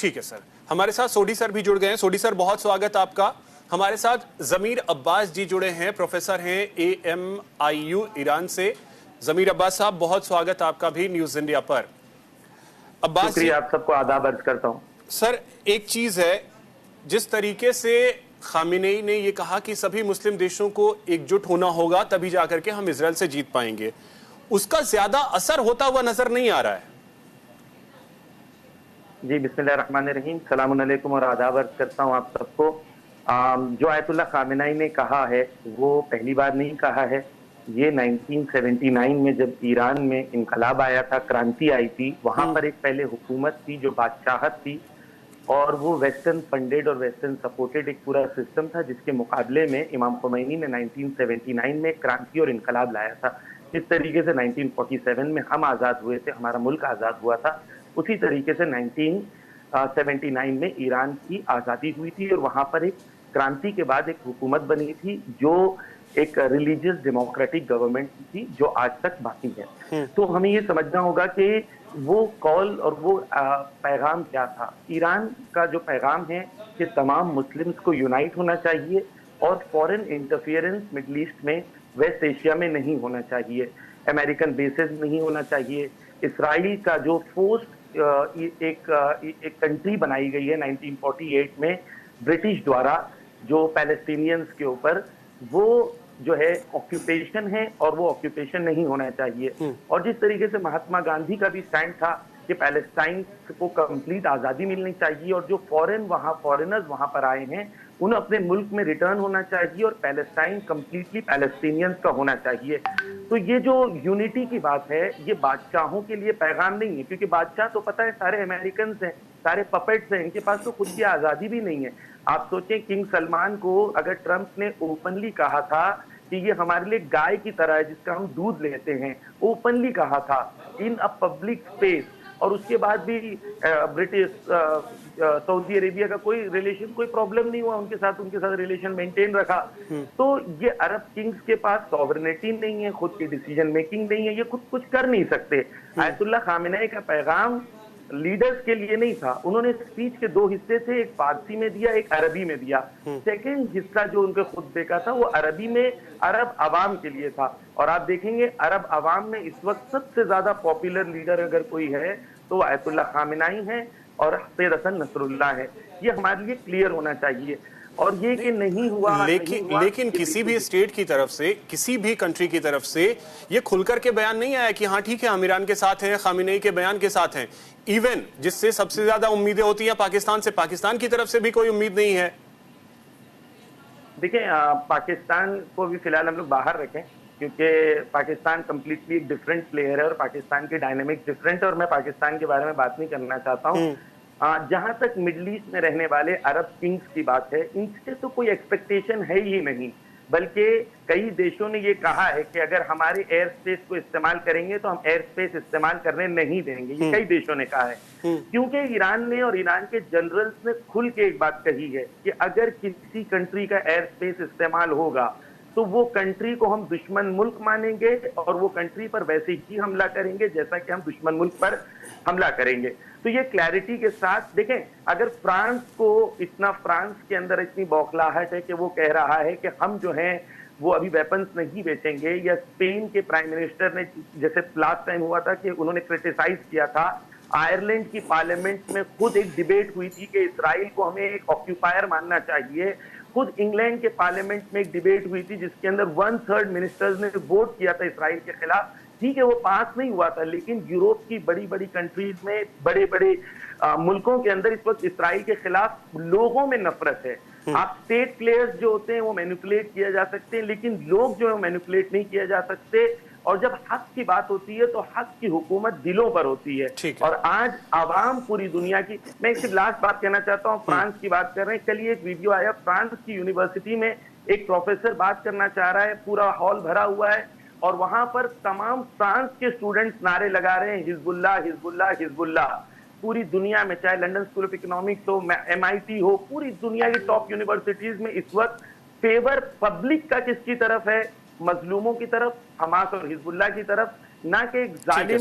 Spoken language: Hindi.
ठीक है सर, हमारे साथ सोडी सर भी जुड़ गए हैं। सोडी सर, बहुत स्वागत आपका। हमारे साथ जमीर अब्बास जी जुड़े हैं, प्रोफेसर हैं AMIU ईरान से। जमीर अब्बास साहब, बहुत स्वागत आपका भी न्यूज इंडिया पर। अब्बास, शुक्रिया, आप सबको आदाब अर्ज करता हूं। सर, एक चीज है, जिस तरीके से खामेनेई ने ये कहा कि सभी मुस्लिम देशों को एकजुट होना होगा तभी जाकर के हम इजराइल से जीत पाएंगे, उसका ज्यादा असर होता हुआ नजर नहीं आ रहा है। जी, बिस्मिल्लाहिर्रहमानिर्रहीम, सलामुन अलैकुम और आदाब अर्ज करता हूं आप सबको। जो आयतुल्लाह खामेनेई ने कहा है वो पहली बार नहीं कहा है। ये 1979 में जब ईरान में इनकलाब आया था, क्रांति आई थी, वहां पर एक पहले हुकूमत थी जो बादशाहत थी और वो वेस्टर्न फंडेड और वेस्टर्न सपोर्टेड एक पूरा सिस्टम था, जिसके मुकाबले में इमाम खुमैनी ने 1979 में क्रांति और इनकलाब लाया था। इस तरीके से 1947 में हम आज़ाद हुए थे, हमारा मुल्क आज़ाद हुआ था, उसी तरीके से 1979 में ईरान की आज़ादी हुई थी और वहां पर एक क्रांति के बाद एक हुकूमत बनी थी जो एक रिलीजियस डेमोक्रेटिक गवर्नमेंट थी, जो आज तक बाकी है। तो हमें ये समझना होगा कि वो कॉल और वो पैगाम क्या था। ईरान का जो पैगाम है कि तमाम मुस्लिम्स को यूनाइट होना चाहिए और फॉरेन इंटरफियरेंस मिडल ईस्ट में, वेस्ट एशिया में नहीं होना चाहिए, अमेरिकन बेसेस नहीं होना चाहिए। इसराइल का जो फोर्स्ड एक कंट्री बनाई गई है 1948 में ब्रिटिश द्वारा, जो पैलेस्टीनियंस के ऊपर, वो जो है ऑक्यूपेशन है और वो ऑक्यूपेशन नहीं होना चाहिए। और जिस तरीके से महात्मा गांधी का भी स्टैंड था कि पैलेस्टाइन को कंप्लीट आजादी मिलनी चाहिए और जो फॉरेनर्स वहां पर आए हैं उन्हें अपने मुल्क में रिटर्न होना चाहिए और पैलेस्टाइन कंप्लीटली पैलेस्टीनियंस का होना चाहिए। तो ये जो यूनिटी की बात है, ये बादशाहों के लिए पैगाम नहीं है, क्योंकि बादशाह तो पता है सारे अमेरिकन हैं, सारे पपेट्स हैं, इनके पास तो खुद की आजादी भी नहीं है। आप सोचें, किंग सलमान को अगर ट्रंप ने ओपनली कहा था कि ये हमारे लिए गाय की तरह है जिसका हम दूध लेते हैं, ओपनली कहा था इन अ पब्लिक स्पेस, और उसके बाद भी ब्रिटिश सऊदी अरेबिया का कोई रिलेशन, कोई प्रॉब्लम नहीं हुआ उनके साथ रिलेशन मेंटेन रखा। तो ये अरब किंग्स के पास सॉवरेनिटी नहीं है, खुद की डिसीजन मेकिंग नहीं है, ये खुद कुछ कर नहीं सकते। आयतुल्लाह खामेनेई का पैगाम लीडर्स के लिए नहीं था। उन्होंने स्पीच के दो हिस्से थे, एक फारसी में दिया, एक अरबी में दिया। सेकंड हिस्सा जो उनके खुतबे का था वो अरबी में अरब अवाम के लिए था। और आप देखेंगे अरब अवाम में इस वक्त सबसे ज्यादा पॉपुलर लीडर अगर कोई है तो आयतुल्लाह खामेनेई है और सैयद हसन नसरुल्लाह है। ये हमारे लिए क्लियर होना चाहिए। और ये कि नहीं हुआ, लेकिन किसी भी स्टेट की तरफ से, किसी भी कंट्री की तरफ से ये खुलकर के बयान नहीं आया कि हाँ ठीक है हम ईरान के साथ हैं, खामेनेई के बयान के साथ हैं। इवन जिससे सबसे ज्यादा उम्मीदें होती हैं पाकिस्तान से, पाकिस्तान की तरफ से भी कोई उम्मीद नहीं है। देखिए, पाकिस्तान को भी फिलहाल हम लोग बाहर रखें, क्योंकि पाकिस्तान कंप्लीटली एक डिफरेंट प्लेयर है और पाकिस्तान की डायनेमिक्स डिफरेंट है और मैं पाकिस्तान के बारे में बात नहीं करना चाहता हूँ। जहां तक मिडिल ईस्ट में रहने वाले अरब किंग्स की बात है, इनसे तो कोई एक्सपेक्टेशन है ही नहीं, बल्कि कई देशों ने ये कहा है कि अगर हमारे एयर स्पेस को इस्तेमाल करेंगे तो हम एयर स्पेस इस्तेमाल करने नहीं देंगे। ये कई देशों ने कहा है, क्योंकि ईरान ने और ईरान के जनरल्स ने खुल के एक बात कही है कि अगर किसी कंट्री का एयर स्पेस इस्तेमाल होगा तो वो कंट्री को हम दुश्मन मुल्क मानेंगे और वो कंट्री पर वैसे ही हमला करेंगे जैसा कि हम दुश्मन मुल्क पर हमला करेंगे। तो ये क्लैरिटी के साथ देखें, अगर फ्रांस के अंदर इतनी बौखलाहट है कि वो कह रहा है कि हम जो हैं वो अभी वेपन्स नहीं बेचेंगे, या स्पेन के प्राइम मिनिस्टर ने, जैसे लास्ट टाइम हुआ था कि उन्होंने क्रिटिसाइज किया था, आयरलैंड की पार्लियामेंट में खुद एक डिबेट हुई थी कि इसराइल को हमें एक ऑक्यूपायर मानना चाहिए। खुद इंग्लैंड के पार्लियामेंट में एक डिबेट हुई थी जिसके अंदर 1/3 मिनिस्टर्स ने वोट किया था इसराइल के खिलाफ। ठीक है, वो पास नहीं हुआ था, लेकिन यूरोप की बड़ी बड़ी कंट्रीज में, बड़े बड़े मुल्कों के अंदर इस वक्त इसराइल के खिलाफ लोगों में नफरत है। आप स्टेट प्लेयर्स जो होते हैं वो मैनिपुलेट किया जा सकते हैं, लेकिन लोग जो है मैनिपुलेट नहीं किया जा सकते। और जब हक की बात होती है तो हक की हुकूमत दिलों पर होती है। और आज आवाम पूरी दुनिया की, मैं एक लास्ट बात कहना चाहता हूँ, फ्रांस की बात कर रहे हैं, कल एक वीडियो आया, फ्रांस की यूनिवर्सिटी में एक प्रोफेसर बात करना चाह रहा है, पूरा हॉल भरा हुआ है और वहां पर तमाम फ्रांस के स्टूडेंट्स नारे लगा रहे हैं, हिजबुल्लाह हिजबुल्लाह हिजबुल्लाह। पूरी दुनिया में, चाहे लंदन स्कूल ऑफ इकोनॉमिक्स हो, MIT हो, पूरी दुनिया की टॉप यूनिवर्सिटीज में इस वक्त फेवर पब्लिक का किसकी तरफ है? मजलूमों की तरफ, हमास और हिजबुल्लाह की तरफ, ना कि एक जालिम